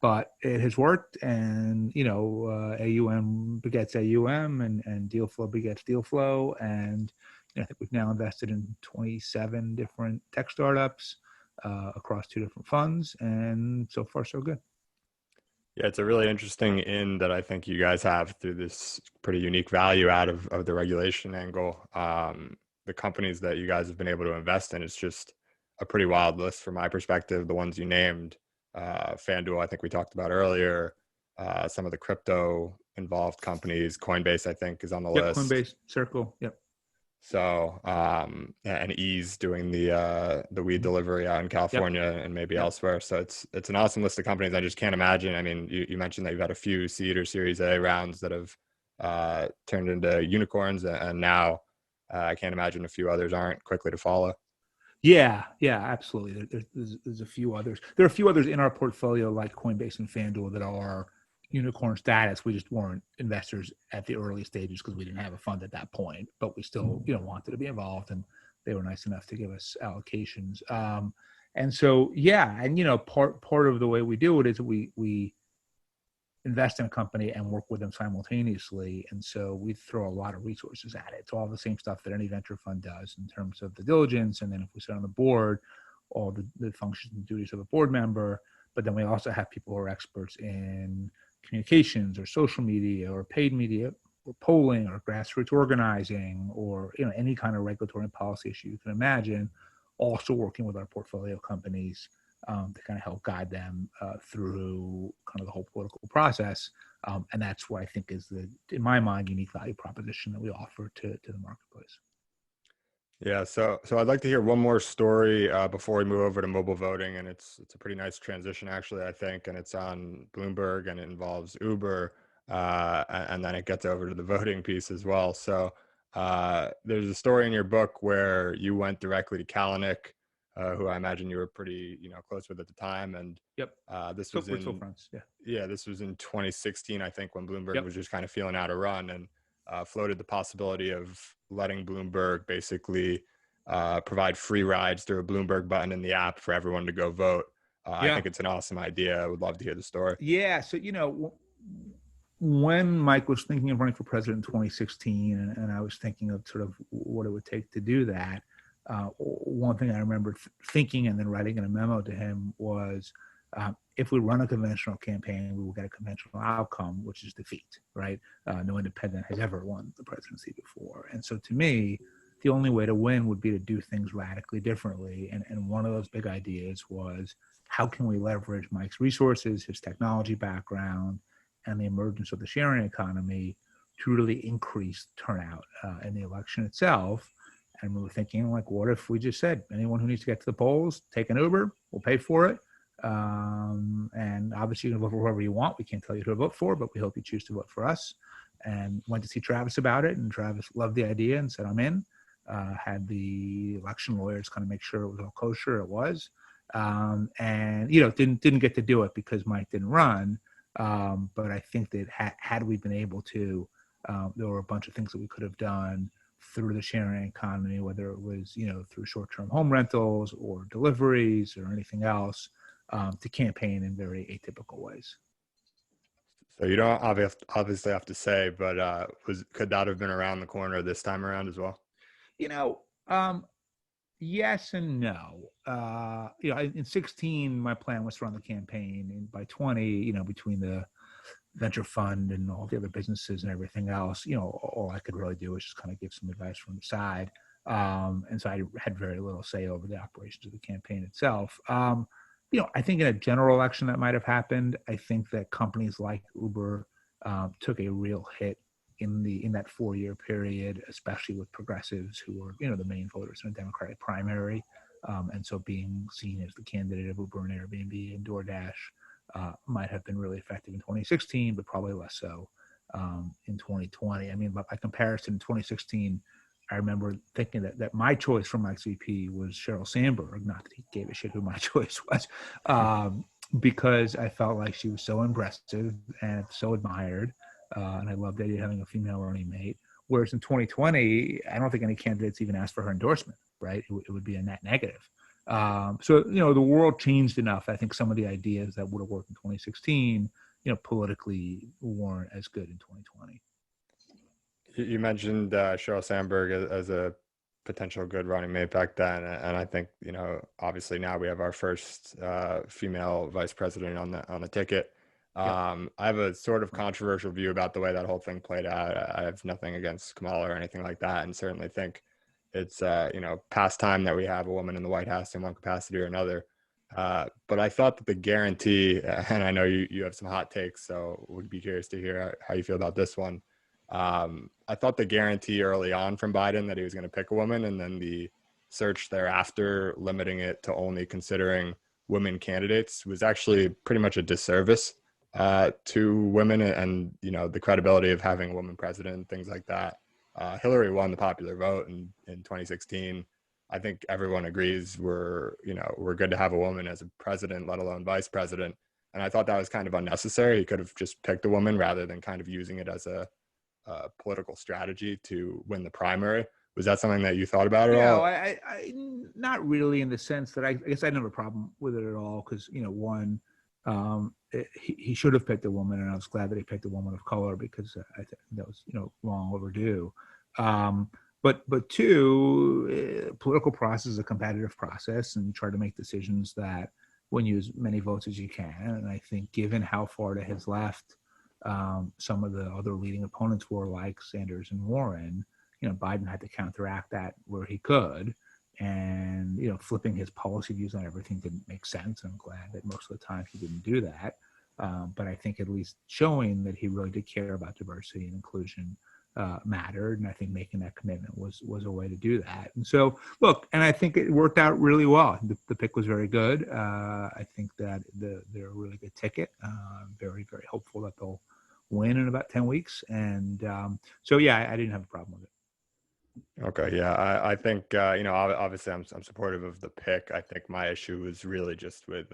But it has worked, and AUM begets AUM, and deal flow begets deal flow, and I think we've now invested in 27 different tech startups across 2 different funds, and so far so good. Yeah, it's a really interesting in that I think you guys have through this pretty unique value out of the regulation angle. The companies that you guys have been able to invest in, it's just a pretty wild list from my perspective. The ones you named, FanDuel, I think we talked about earlier, some of the crypto involved companies, Coinbase, I think, is on the list. Coinbase, Circle, yep. So, and Eaze doing the weed delivery out in California and maybe elsewhere. So it's an awesome list of companies. I just can't imagine. I mean, you mentioned that you've had a few seed or Series A rounds that have turned into unicorns, and now I can't imagine a few others aren't quickly to follow. Yeah, absolutely. There's a few others. There are a few others in our portfolio like Coinbase and FanDuel that are unicorn status. We just weren't investors at the early stages because we didn't have a fund at that point, but we still wanted to be involved, and they were nice enough to give us allocations. And so part of the way we do it is we invest in a company and work with them simultaneously, and so we throw a lot of resources at it. It's all the same stuff that any venture fund does in terms of the diligence, and then if we sit on the board, all the functions and duties of a board member. But then we also have people who are experts in communications or social media or paid media, polling or grassroots organizing or any kind of regulatory and policy issue you can imagine. Also working with our portfolio companies to kind of help guide them through kind of the whole political process. And that's what I think is in my mind, unique value proposition that we offer to the marketplace. Yeah, so I'd like to hear one more story before we move over to mobile voting, and it's a pretty nice transition actually, I think, and it's on Bloomberg and it involves Uber, and then it gets over to the voting piece as well. So there's a story in your book where you went directly to Kalanick, who I imagine you were pretty close with at the time, and Yep. This was in friends. this was in 2016, I think, when Bloomberg Yep. was just kind of feeling out a run, and floated the possibility of letting Bloomberg basically provide free rides through a Bloomberg button in the app for everyone to go vote. I think it's an awesome idea. I would love to hear the story. Yeah. So, when Mike was thinking of running for president in 2016, and I was thinking of sort of what it would take to do that, one thing I remember thinking and then writing in a memo to him was, if we run a conventional campaign, we will get a conventional outcome, which is defeat, right? No independent has ever won the presidency before. And so to me, the only way to win would be to do things radically differently. And one of those big ideas was, how can we leverage Mike's resources, his technology background, and the emergence of the sharing economy to really increase turnout in the election itself? And we were thinking, like, what if we just said, anyone who needs to get to the polls, take an Uber, we'll pay for it. And obviously you can vote for whoever you want. We can't tell you who to vote for, but we hope you choose to vote for us. And went to see Travis about it, and Travis loved the idea and said, I'm in. Had the election lawyers kind of make sure it was all kosher. It was. And, didn't get to do it because Mike didn't run. But I think that had we been able to, there were a bunch of things that we could have done through the sharing economy, whether it was, through short-term home rentals or deliveries or anything else, to campaign in very atypical ways. So you don't obviously have to say, but could that have been around the corner this time around as well? Yes and no. In 16, my plan was to run the campaign, and by 20, between the venture fund and all the other businesses and everything else, all I could really do was just kind of give some advice from the side. And so I had very little say over the operations of the campaign itself. I think in a general election that might have happened. I think that companies like Uber took a real hit in that 4-year period, especially with progressives who were, the main voters in a Democratic primary. And so being seen as the candidate of Uber and Airbnb and DoorDash might have been really effective in 2016, but probably less so in 2020. I mean, by comparison, in 2016, I remember thinking that my choice for Mike's VP was Sheryl Sandberg, not that he gave a shit who my choice was, because I felt like she was so impressive and so admired, and I loved the idea of having a female running mate. Whereas in 2020, I don't think any candidates even asked for her endorsement, right? It would be a net negative. So, the world changed enough. I think some of the ideas that would have worked in 2016, politically weren't as good in 2020. You mentioned Sheryl Sandberg as a potential good running mate back then, and I think obviously now we have our first female vice president on the ticket. I have a sort of controversial view about the way that whole thing played out. I have nothing against Kamala or anything like that, and certainly think it's past time that we have a woman in the White House in one capacity or another. But I thought that the guarantee, and I know you have some hot takes, so would be curious to hear how you feel about this one. I thought the guarantee early on from Biden that he was going to pick a woman, and then the search thereafter limiting it to only considering women candidates, was actually pretty much a disservice to women and the credibility of having a woman president and things like that. Hillary won the popular vote in 2016. I think everyone agrees we're good to have a woman as a president, let alone vice president. And I thought that was kind of unnecessary. He could have just picked a woman rather than kind of using it as a political strategy to win the primary. Was that something that you thought about at all? I not really, in the sense that I guess I didn't have a problem with it at all, because one, he should have picked a woman, and I was glad that he picked a woman of color, because I think that was long overdue. But two, political process is a competitive process, and you try to make decisions that win you as many votes as you can. And I think given how far to his left some of the other leading opponents were, like Sanders and Warren, Biden had to counteract that where he could. And, flipping his policy views on everything didn't make sense. I'm glad that most of the time he didn't do that. But I think at least showing that he really did care about diversity and inclusion mattered. And I think making that commitment was a way to do that. And so, look, and I think it worked out really well. The pick was very good. I think that they're a really good ticket. I'm very, very hopeful that they'll win in about 10 weeks. And so, yeah, I didn't have a problem with it. Okay, yeah, I think obviously I'm supportive of the pick. I think my issue was really just with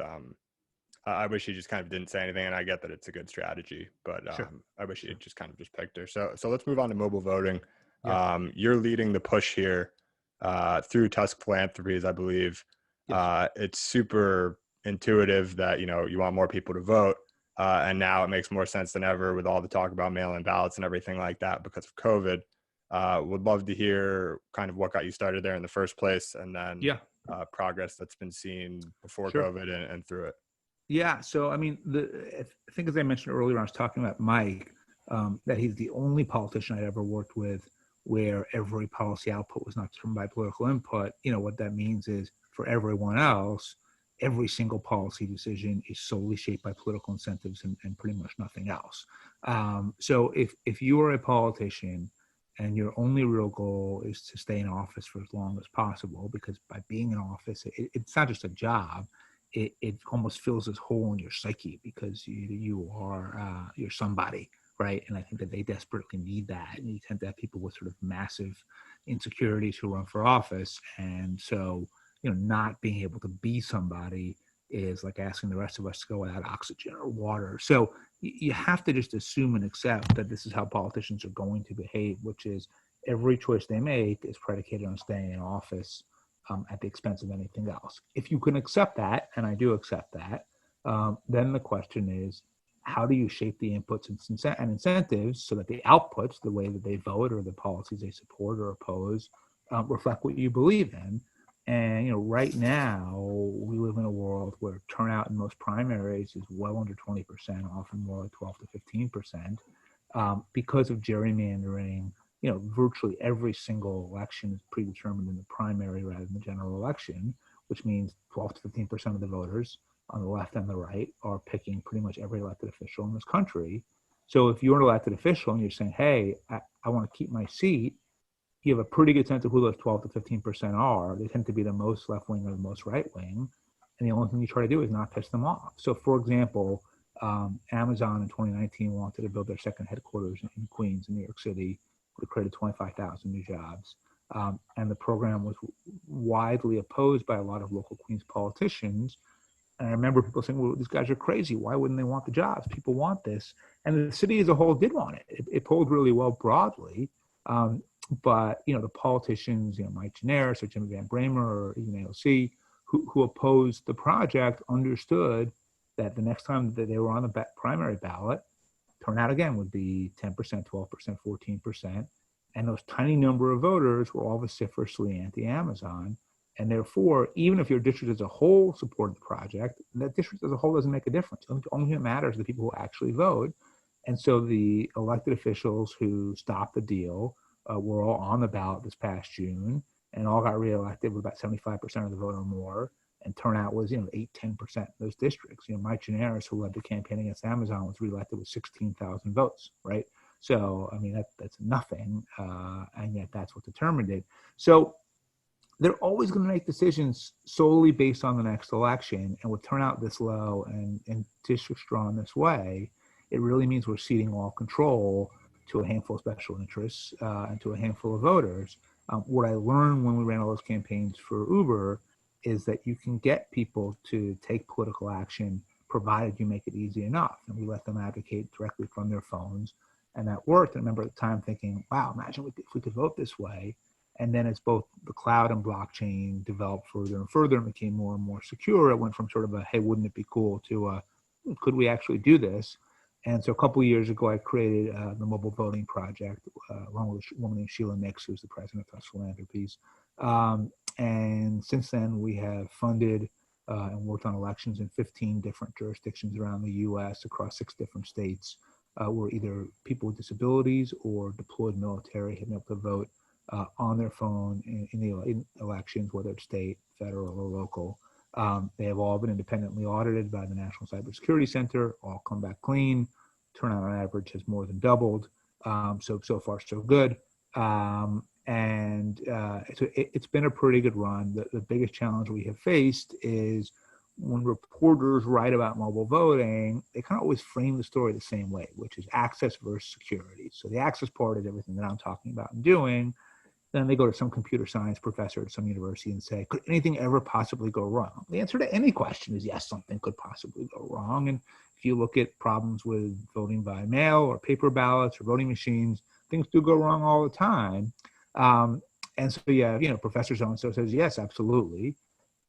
I wish he just kind of didn't say anything, and I get that it's a good strategy, but Sure. I wish he had just kind of just picked her. So let's move on to mobile voting. Yeah. You're leading the push here through Tusk Philanthropies, I believe. Yes. It's super intuitive that you want more people to vote, and now it makes more sense than ever with all the talk about mail-in ballots and everything like that because of COVID. Would love to hear kind of what got you started there in the first place, and then progress that's been seen before Sure. COVID and through it. Yeah. So, I mean, I think as I mentioned earlier, I was talking about Mike, that he's the only politician I'd ever worked with where every policy output was not determined by political input. What that means is for everyone else, every single policy decision is solely shaped by political incentives and pretty much nothing else. So if you are a politician and your only real goal is to stay in office for as long as possible, because by being in office, it's not just a job. It almost fills this hole in your psyche because you're somebody, right? And I think that they desperately need that. And you tend to have people with sort of massive insecurities who run for office. And so, not being able to be somebody is like asking the rest of us to go without oxygen or water. So you have to just assume and accept that this is how politicians are going to behave, which is every choice they make is predicated on staying in office at the expense of anything else. If you can accept that, and I do accept that, then the question is, how do you shape the inputs and incentives so that the outputs, the way that they vote or the policies they support or oppose, reflect what you believe in? And right now we live in a world where turnout in most primaries is well under 20%, often more like 12 to 15%, because of gerrymandering. Virtually every single election is predetermined in the primary rather than the general election, which means 12 to 15% of the voters on the left and the right are picking pretty much every elected official in this country. So if you're an elected official and you're saying, hey, I want to keep my seat, you have a pretty good sense of who those 12 to 15% are. They tend to be the most left-wing or the most right-wing. And the only thing you try to do is not piss them off. So, for example, Amazon in 2019 wanted to build their second headquarters in Queens, in New York City, would have created 25,000 new jobs. And the program was widely opposed by a lot of local Queens politicians. And I remember people saying, well, these guys are crazy. Why wouldn't they want the jobs? People want this. And the city as a whole did want it. It polled really well broadly. But, the politicians, Mike Gineris or Jimmy Van Bramer or even AOC, who opposed the project, understood that the next time that they were on the primary ballot, turnout again would be 10%, 12%, 14%. And those tiny number of voters were all vociferously anti-Amazon. And therefore, even if your district as a whole supported the project, that district as a whole doesn't make a difference. The only thing that matters is the people who actually vote. And so the elected officials who stopped the deal were all on the ballot this past June and all got reelected with about 75% of the vote or more. And turnout was, 8, 10% in those districts. Mike Gineris, who led the campaign against Amazon, was reelected with 16,000 votes, right? So, I mean, that's nothing. And yet that's what determined it. So they're always going to make decisions solely based on the next election. And with turnout this low and districts drawn this way, it really means we're ceding all control to a handful of special interests and to a handful of voters. What I learned when we ran all those campaigns for Uber is that you can get people to take political action provided you make it easy enough. And we let them advocate directly from their phones. And that worked. And I remember at the time thinking, wow, imagine if we could vote this way. And then as both the cloud and blockchain developed further and further and became more and more secure, it went from sort of a, hey, wouldn't it be cool to could we actually do this? And so a couple of years ago, I created the Mobile Voting Project, along with a woman named Sheila Nix, who's the president of Tusk Philanthropies. And since then, we have funded and worked on elections in 15 different jurisdictions around the U.S. across 6 different states. were either people with disabilities or deployed military had been able to vote on their phone in elections, whether it's state, federal, or local. They have all been independently audited by the National Cybersecurity Center, all come back clean. Turnout on average has more than doubled. So far, so good. So it's been a pretty good run. The biggest challenge we have faced is when reporters write about mobile voting, they kind of always frame the story the same way, which is access versus security. So the access part is everything that I'm talking about and doing. Then they go to some computer science professor at some university and say, could anything ever possibly go wrong? The answer to any question is yes, something could possibly go wrong. And if you look at problems with voting by mail or paper ballots or voting machines, things do go wrong all the time. And so, Professor so-and-so says, yes, absolutely.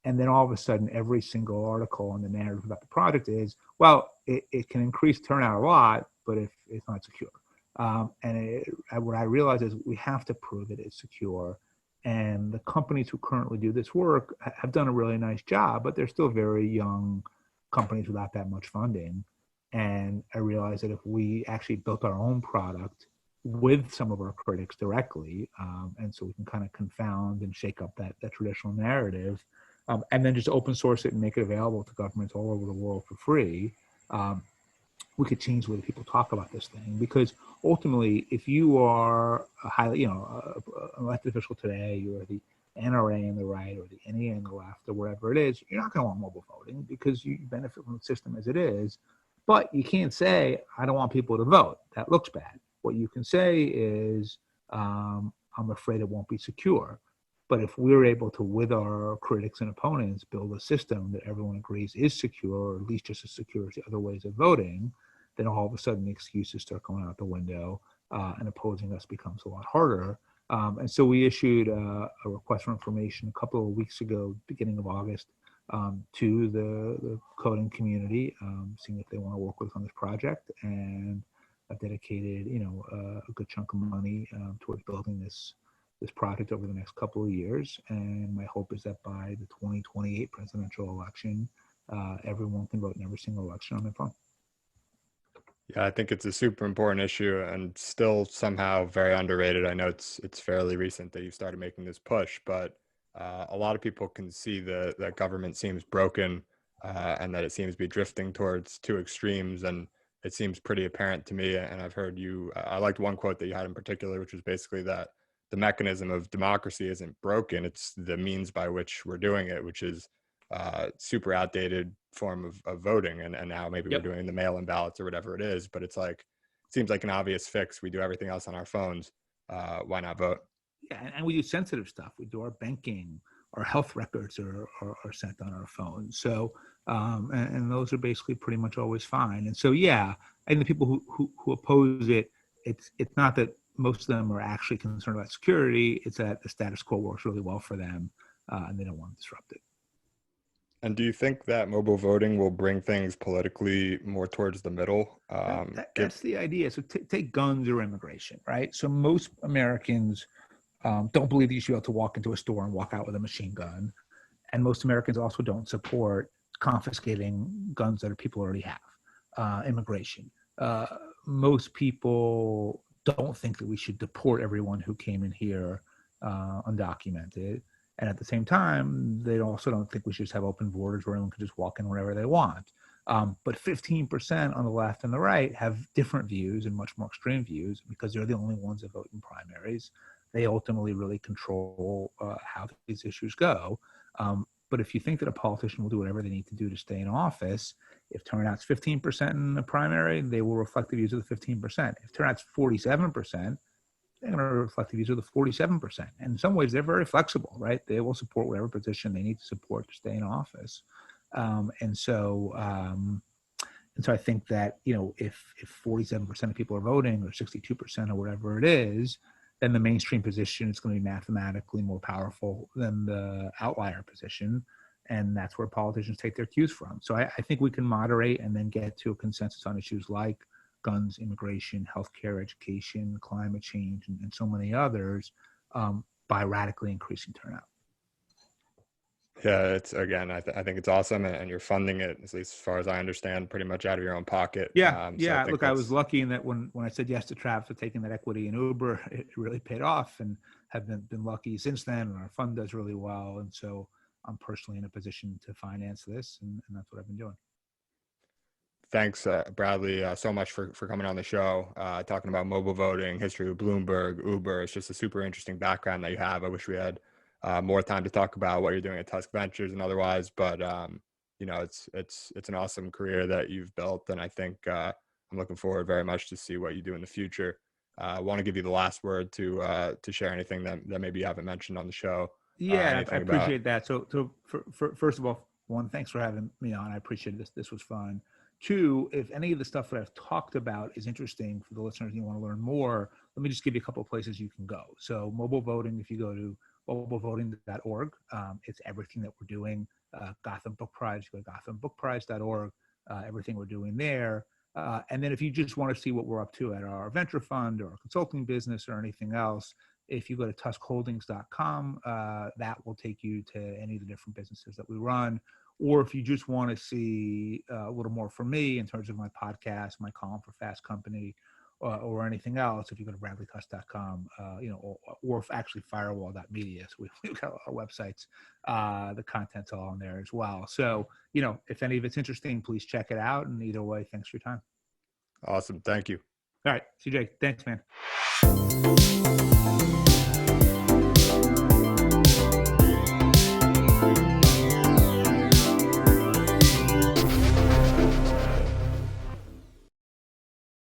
And then all of a sudden, every single article on the narrative about the project is, well, it can increase turnout a lot, but if it's not secure. What I realize is we have to prove it is secure. And the companies who currently do this work have done a really nice job, but they're still very young companies without that much funding. And I realized that if we actually built our own product with some of our critics directly, and so we can kind of confound and shake up that traditional narrative, and then just open source it and make it available to governments all over the world for free, we could change the way people talk about this thing. Because ultimately, if you are a highly, an elected official today, you're the NRA on the right or the NEA on the left or wherever it is, you're not going to want mobile voting because you benefit from the system as it is. But you can't say, I don't want people to vote. That looks bad. What you can say is, I'm afraid it won't be secure. But if we're able to, with our critics and opponents, build a system that everyone agrees is secure, or at least just as secure as the other ways of voting, then all of a sudden the excuses start going out the window, and opposing us becomes a lot harder. And so we issued a request for information a couple of weeks ago, beginning of August, to the coding community, seeing if they want to work with us on this project. And I've dedicated, a good chunk of money towards building this project over the next couple of years. And my hope is that by the 2028 presidential election, everyone can vote in every single election on their phone. Yeah, I think it's a super important issue and still somehow very underrated. I know it's fairly recent that you started making this push, but a lot of people can see that government seems broken, and that it seems to be drifting towards two extremes. And it seems pretty apparent to me. And I've heard I liked one quote that you had in particular, which was basically that the mechanism of democracy isn't broken. It's the means by which we're doing it, which is super outdated form of voting. And now maybe Yep. we're doing the mail-in ballots or whatever it is, but it's like, it seems like an obvious fix. We do everything else on our phones. Why not vote? Yeah, and we do sensitive stuff. We do our banking, our health records are sent on our phones. So, and those are basically pretty much always fine. And so, yeah, and the people who oppose it, it's not that most of them are actually concerned about security. It's that the status quo works really well for them, and they don't want to disrupt it. And do you think that mobile voting will bring things politically more towards the middle? That's the idea. So take guns or immigration, right? So most Americans don't believe that you should be able to walk into a store and walk out with a machine gun. And most Americans also don't support confiscating guns that people already have. Immigration. Most people don't think that we should deport everyone who came in here undocumented. And at the same time, they also don't think we should just have open borders where anyone can just walk in wherever they want. But 15% on the left and the right have different views and much more extreme views because they're the only ones that vote in primaries. They ultimately really control how these issues go. But if you think that a politician will do whatever they need to do to stay in office, if turnout's 15% in the primary, they will reflect the views of the 15%. If turnout's 47%, they're going to reflect the views of the 47%. And in some ways, they're very flexible, right? They will support whatever position they need to support to stay in office. And so I think that, if 47% of people are voting or 62% or whatever it is, then the mainstream position is going to be mathematically more powerful than the outlier position. And that's where politicians take their cues from. So I think we can moderate and then get to a consensus on issues like guns, immigration, healthcare, education, climate change, and so many others by radically increasing turnout. Yeah, it's again, I think it's awesome, and you're funding it, at least as far as I understand, pretty much out of your own pocket. Yeah, So I yeah. think Look, I was that's lucky in that when I said yes to Travis for taking that equity in Uber, it really paid off, and have been lucky since then. And our fund does really well, and so I'm personally in a position to finance this, and that's what I've been doing. thanks, Bradley, so much for coming on the show, talking about mobile voting, history of Bloomberg, Uber. It's just a super interesting background that you have. I wish we had more time to talk about what you're doing at Tusk Ventures and otherwise, but it's an awesome career that you've built, and I think I'm looking forward very much to see what you do in the future. I want to give you the last word to share anything that maybe you haven't mentioned on the show. Yeah, I Anything about appreciate that. So for first of all, one, thanks for having me on. I appreciate this. This was fun. Two, if any of the stuff that I've talked about is interesting for the listeners and you want to learn more, let me just give you a couple of places you can go. So mobile voting, if you go to mobilevoting.org, it's everything that we're doing. Gotham Book Prize, you go to gothambookprize.org, everything we're doing there. And then if you just want to see what we're up to at our venture fund or our consulting business or anything else, if you go to tuskholdings.com, that will take you to any of the different businesses that we run. Or if you just want to see a little more from me in terms of my podcast, my column for Fast Company, or anything else, if you go to bradleytusk.com, or actually firewall.media. So we've got our websites, the content's all on there as well. So, if any of it's interesting, please check it out. And either way, thanks for your time. awesome. Thank you. All right, CJ, thanks, man.